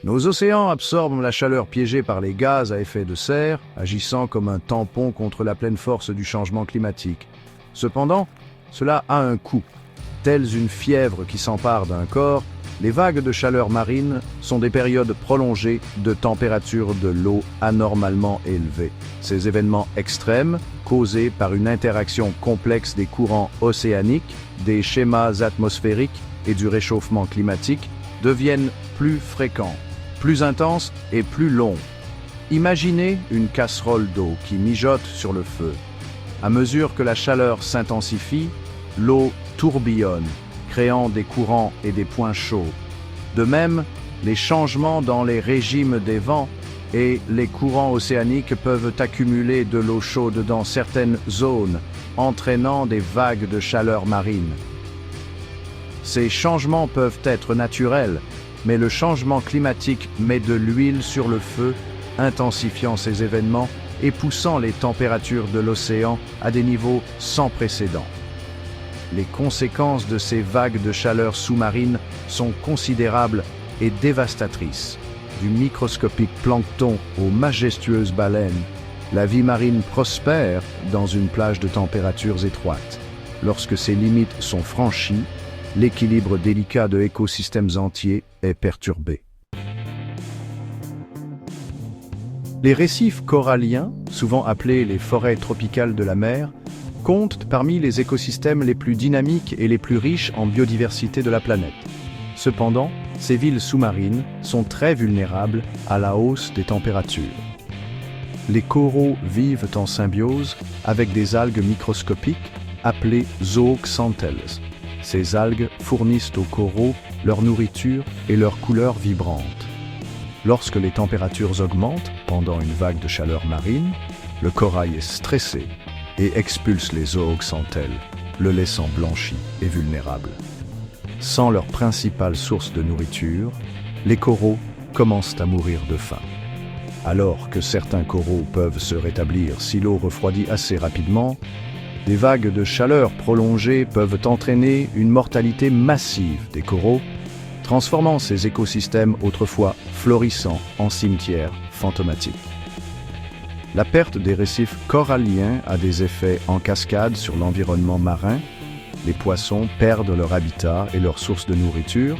Nos océans absorbent la chaleur piégée par les gaz à effet de serre, agissant comme un tampon contre la pleine force du changement climatique. Cependant, cela a un coût. Telles une fièvre qui s'empare d'un corps, les vagues de chaleur marine sont des périodes prolongées de température de l'eau anormalement élevée. Ces événements extrêmes, causés par une interaction complexe des courants océaniques, des schémas atmosphériques et du réchauffement climatique, deviennent plus fréquents, plus intenses et plus longs. Imaginez une casserole d'eau qui mijote sur le feu. À mesure que la chaleur s'intensifie, l'eau tourbillonne, créant des courants et des points chauds. De même, les changements dans les régimes des vents et les courants océaniques peuvent accumuler de l'eau chaude dans certaines zones, entraînant des vagues de chaleur marine. Ces changements peuvent être naturels, mais le changement climatique met de l'huile sur le feu, intensifiant ces événements et poussant les températures de l'océan à des niveaux sans précédent. Les conséquences de ces vagues de chaleur sous-marine sont considérables et dévastatrices. Du microscopique plancton aux majestueuses baleines, la vie marine prospère dans une plage de températures étroites. Lorsque ces limites sont franchies, l'équilibre délicat de écosystèmes entiers est perturbé. Les récifs coralliens, souvent appelés les forêts tropicales de la mer, comptent parmi les écosystèmes les plus dynamiques et les plus riches en biodiversité de la planète. Cependant, ces villes sous-marines sont très vulnérables à la hausse des températures. Les coraux vivent en symbiose avec des algues microscopiques appelées zooxanthelles. Ces algues fournissent aux coraux leur nourriture et leur couleur vibrante. Lorsque les températures augmentent pendant une vague de chaleur marine, le corail est stressé et expulse les zooxanthelles, le laissant blanchi et vulnérable. Sans leur principale source de nourriture, les coraux commencent à mourir de faim. Alors que certains coraux peuvent se rétablir si l'eau refroidit assez rapidement, des vagues de chaleur prolongées peuvent entraîner une mortalité massive des coraux, transformant ces écosystèmes autrefois florissants en cimetières fantomatiques. La perte des récifs coralliens a des effets en cascade sur l'environnement marin. Les poissons perdent leur habitat et leur source de nourriture.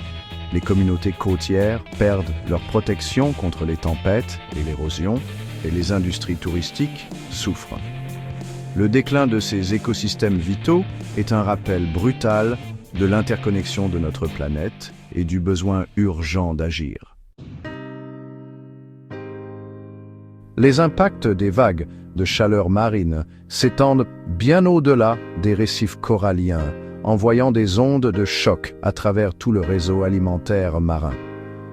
Les communautés côtières perdent leur protection contre les tempêtes et l'érosion, et les industries touristiques souffrent. Le déclin de ces écosystèmes vitaux est un rappel brutal de l'interconnexion de notre planète et du besoin urgent d'agir. Les impacts des vagues de chaleur marine s'étendent bien au-delà des récifs coralliens, envoyant des ondes de choc à travers tout le réseau alimentaire marin.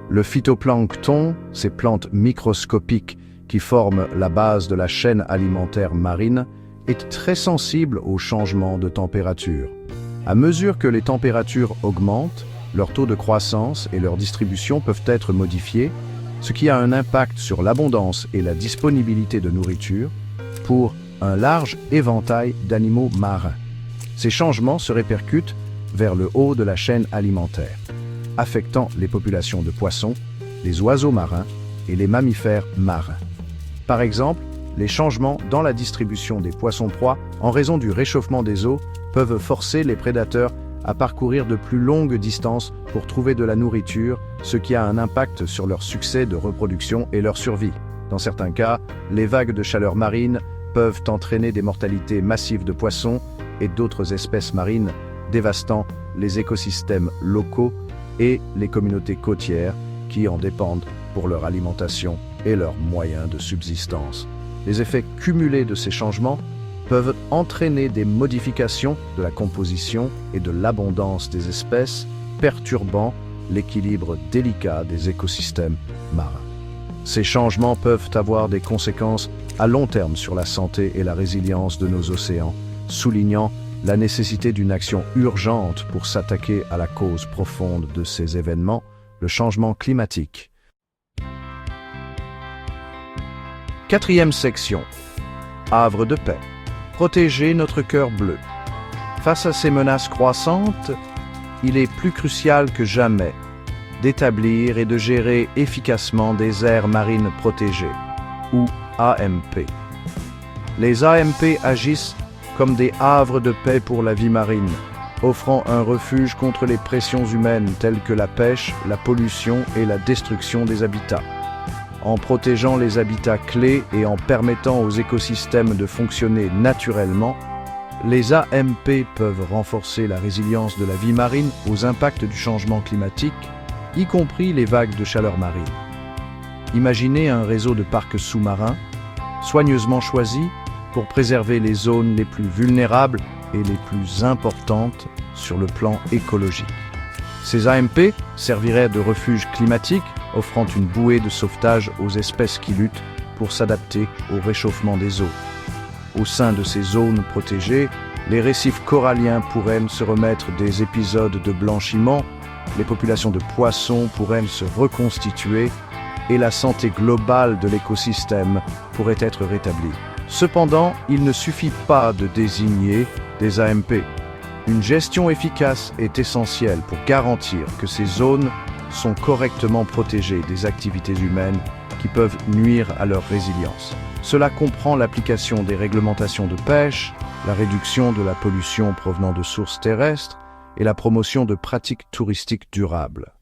Le phytoplancton, ces plantes microscopiques qui forment la base de la chaîne alimentaire marine, est très sensible aux changements de température. À mesure que les températures augmentent, leur taux de croissance et leur distribution peuvent être modifiés, ce qui a un impact sur l'abondance et la disponibilité de nourriture pour un large éventail d'animaux marins. Ces changements se répercutent vers le haut de la chaîne alimentaire, affectant les populations de poissons, les oiseaux marins et les mammifères marins. Par exemple, les changements dans la distribution des poissons-proies en raison du réchauffement des eaux peuvent forcer les prédateurs à parcourir de plus longues distances pour trouver de la nourriture, ce qui a un impact sur leur succès de reproduction et leur survie. Dans certains cas, les vagues de chaleur marine peuvent entraîner des mortalités massives de poissons et d'autres espèces marines, dévastant les écosystèmes locaux et les communautés côtières qui en dépendent pour leur alimentation et leurs moyens de subsistance. Les effets cumulés de ces changements peuvent entraîner des modifications de la composition et de l'abondance des espèces, perturbant l'équilibre délicat des écosystèmes marins. Ces changements peuvent avoir des conséquences à long terme sur la santé et la résilience de nos océans, soulignant la nécessité d'une action urgente pour s'attaquer à la cause profonde de ces événements, le changement climatique. Quatrième section. Havre de paix. Protéger notre cœur bleu. Face à ces menaces croissantes, il est plus crucial que jamais d'établir et de gérer efficacement des aires marines protégées, ou AMP. Les AMP agissent comme des havres de paix pour la vie marine, offrant un refuge contre les pressions humaines telles que la pêche, la pollution et la destruction des habitats. En protégeant les habitats clés et en permettant aux écosystèmes de fonctionner naturellement, les AMP peuvent renforcer la résilience de la vie marine aux impacts du changement climatique, y compris les vagues de chaleur marine. Imaginez un réseau de parcs sous-marins, soigneusement choisis pour préserver les zones les plus vulnérables et les plus importantes sur le plan écologique. Ces AMP serviraient de refuge climatique, offrant une bouée de sauvetage aux espèces qui luttent pour s'adapter au réchauffement des eaux. Au sein de ces zones protégées, les récifs coralliens pourraient se remettre des épisodes de blanchiment, les populations de poissons pourraient se reconstituer et la santé globale de l'écosystème pourrait être rétablie. Cependant, il ne suffit pas de désigner des AMP. Une gestion efficace est essentielle pour garantir que ces zones sont correctement protégées des activités humaines qui peuvent nuire à leur résilience. Cela comprend l'application des réglementations de pêche, la réduction de la pollution provenant de sources terrestres et la promotion de pratiques touristiques durables.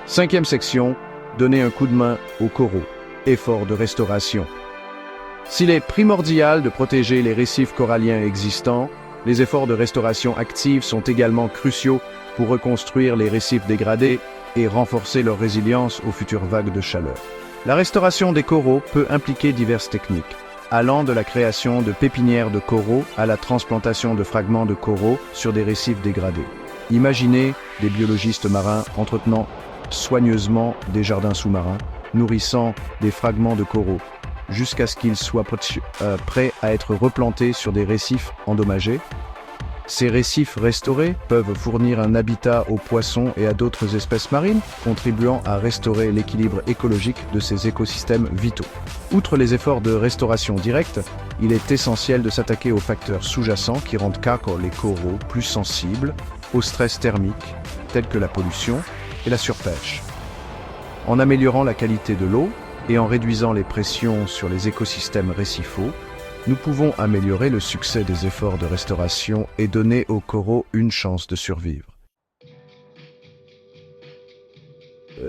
5e section, donner un coup de main aux coraux. Effort de restauration. S'il est primordial de protéger les récifs coralliens existants, les efforts de restauration active sont également cruciaux pour reconstruire les récifs dégradés et renforcer leur résilience aux futures vagues de chaleur. La restauration des coraux peut impliquer diverses techniques, allant de la création de pépinières de coraux à la transplantation de fragments de coraux sur des récifs dégradés. Imaginez des biologistes marins entretenant soigneusement des jardins sous-marins, nourrissant des fragments de coraux, jusqu'à ce qu'ils soient prêts à être replantés sur des récifs endommagés. Ces récifs restaurés peuvent fournir un habitat aux poissons et à d'autres espèces marines, contribuant à restaurer l'équilibre écologique de ces écosystèmes vitaux. Outre les efforts de restauration directe, il est essentiel de s'attaquer aux facteurs sous-jacents qui rendent les coraux plus sensibles au stress thermique, tels que la pollution et la surpêche. En améliorant la qualité de l'eau et en réduisant les pressions sur les écosystèmes récifaux, nous pouvons améliorer le succès des efforts de restauration et donner aux coraux une chance de survivre.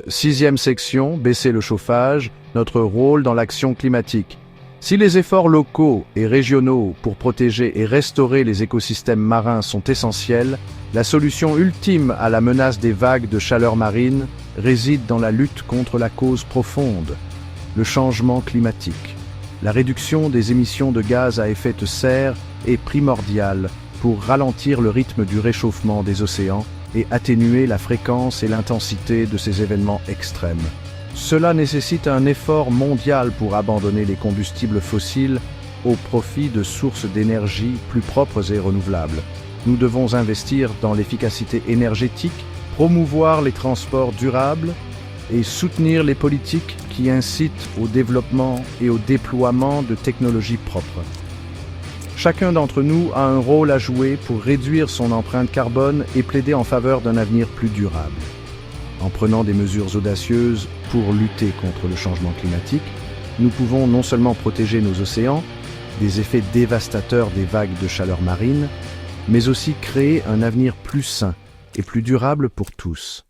6e section, baisser le chauffage, notre rôle dans l'action climatique. Si les efforts locaux et régionaux pour protéger et restaurer les écosystèmes marins sont essentiels, la solution ultime à la menace des vagues de chaleur marine réside dans la lutte contre la cause profonde, le changement climatique. La réduction des émissions de gaz à effet de serre est primordiale pour ralentir le rythme du réchauffement des océans et atténuer la fréquence et l'intensité de ces événements extrêmes. Cela nécessite un effort mondial pour abandonner les combustibles fossiles au profit de sources d'énergie plus propres et renouvelables. Nous devons investir dans l'efficacité énergétique, promouvoir les transports durables et soutenir les politiques qui incitent au développement et au déploiement de technologies propres. Chacun d'entre nous a un rôle à jouer pour réduire son empreinte carbone et plaider en faveur d'un avenir plus durable. En prenant des mesures audacieuses pour lutter contre le changement climatique, nous pouvons non seulement protéger nos océans des effets dévastateurs des vagues de chaleur marine, mais aussi créer un avenir plus sain et plus durable pour tous.